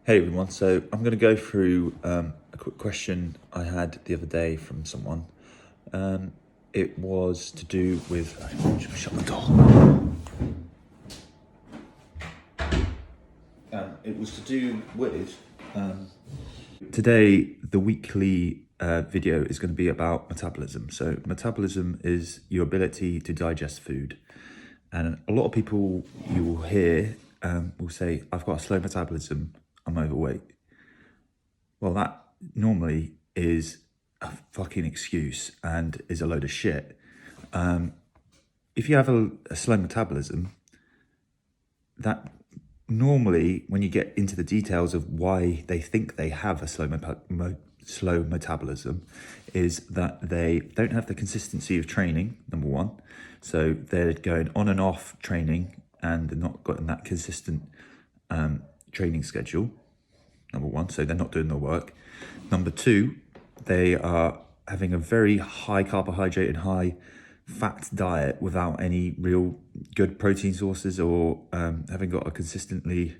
Hey everyone, so I'm going to go through a quick question I had the other day from someone. It was to do with, shut the door. It was to do with, today the weekly video is going to be about metabolism. So metabolism is your ability to digest food. And a lot of people you will hear will say, I've got a slow metabolism, I'm overweight. Well, that normally is a fucking excuse and is a load of shit. If you have a slow metabolism, that normally, when you get into the details of why they think they have a slow metabolism, is that they don't have the consistency of training, number one. So they're going on and off training and they're not getting that consistent training schedule, number one. So they're not doing their work. Number two, they are having a very high carbohydrate and high fat diet without any real good protein sources, or having got a consistently,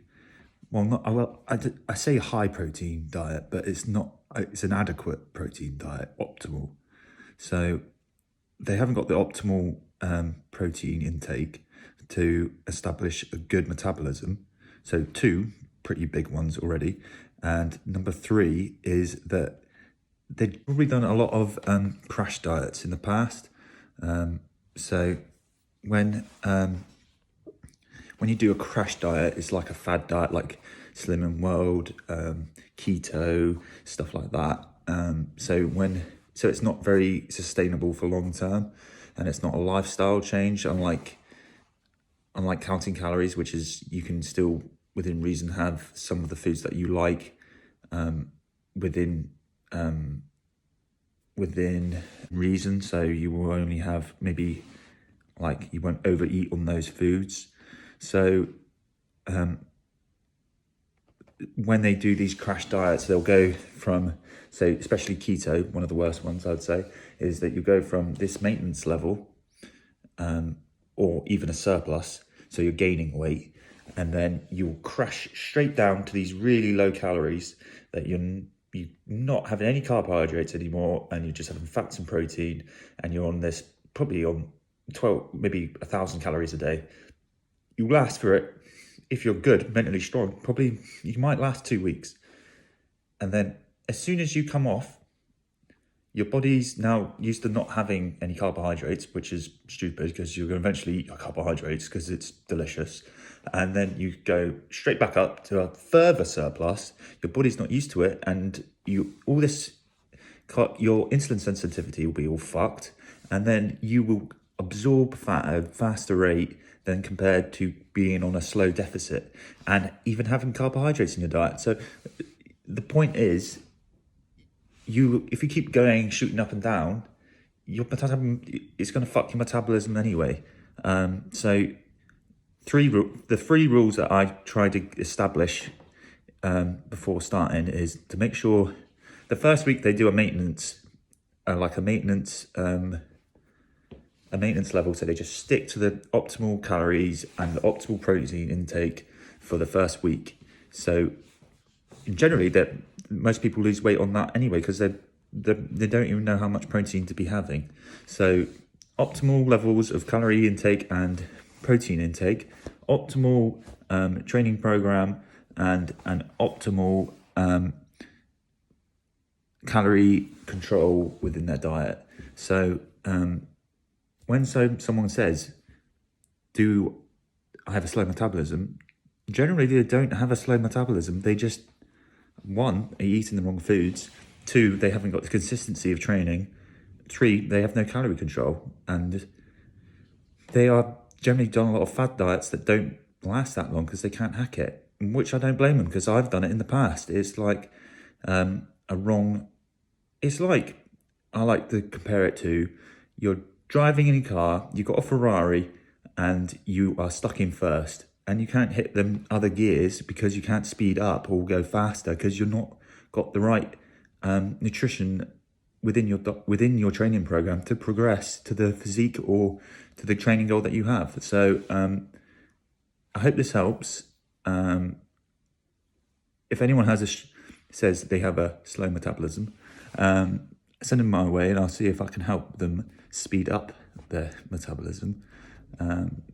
I say high protein diet, but it's an adequate protein diet, optimal. So they haven't got the optimal protein intake to establish a good metabolism. So two pretty big ones already. And number three is that they've probably done a lot of crash diets in the past. So when you do a crash diet, it's like a fad diet, like Slim and World, keto, stuff like that. So it's not very sustainable for long term, and it's not a lifestyle change. Unlike counting calories, which is, you can still within reason have some of the foods that you like within reason. So you will only have maybe, like, you won't overeat on those foods. So when they do these crash diets, they'll go from, so especially keto, one of the worst ones I'd say, is that you go from this maintenance level or even a surplus, so you're gaining weight, and then you'll crash straight down to these really low calories that you're not having any carbohydrates anymore, and you're just having fats and protein, and you're on this, probably on 12, maybe 1,000 calories a day. You last for it, if you're good, mentally strong, probably you might last 2 weeks. And then as soon as you come off, your body's now used to not having any carbohydrates, which is stupid because you're going to eventually eat your carbohydrates because it's delicious. And then you go straight back up to a further surplus. Your body's not used to it, and your insulin sensitivity will be all fucked. And then you will absorb fat at a faster rate than compared to being on a slow deficit and even having carbohydrates in your diet. So the point is, if you keep shooting up and down, your metabolism, it's going to fuck your metabolism anyway. So the three rules that I try to establish before starting is to make sure the first week they do a maintenance level. So they just stick to the optimal calories and the optimal protein intake for the first week. So generally, most people lose weight on that anyway, because they don't even know how much protein to be having. So optimal levels of calorie intake and protein intake, optimal training program, and an optimal calorie control within their diet. So when someone says, do I have a slow metabolism? Generally, they don't have a slow metabolism. They just, one, are eating the wrong foods. Two, they haven't got the consistency of training. Three, they have no calorie control. And they are generally done a lot of fad diets that don't last that long because they can't hack it, which I don't blame them, because I've done it in the past. It's like it's like, I like to compare it to, you're driving in a car, you've got a Ferrari, and you are stuck in first, and you can't hit them other gears because you can't speed up or go faster because you're not got the right nutrition within your training program to progress to the physique or to the training goal that you have. So I hope this helps. if anyone says they have a slow metabolism, send them my way and I'll see if I can help them speed up their metabolism.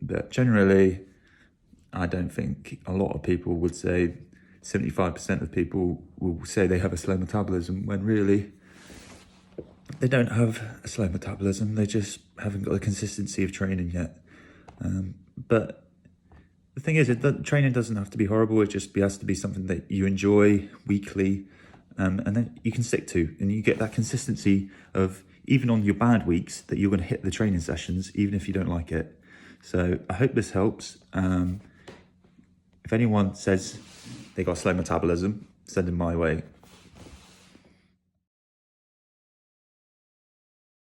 But generally, I don't think a lot of people would say 75% of people will say they have a slow metabolism when really they don't have a slow metabolism. They just haven't got the consistency of training yet. But the thing is, training doesn't have to be horrible. It just has to be something that you enjoy weekly, and then you can stick to, and you get that consistency of, even on your bad weeks, that you're going to hit the training sessions, even if you don't like it. So I hope this helps. If anyone says they got slow metabolism, send them my way.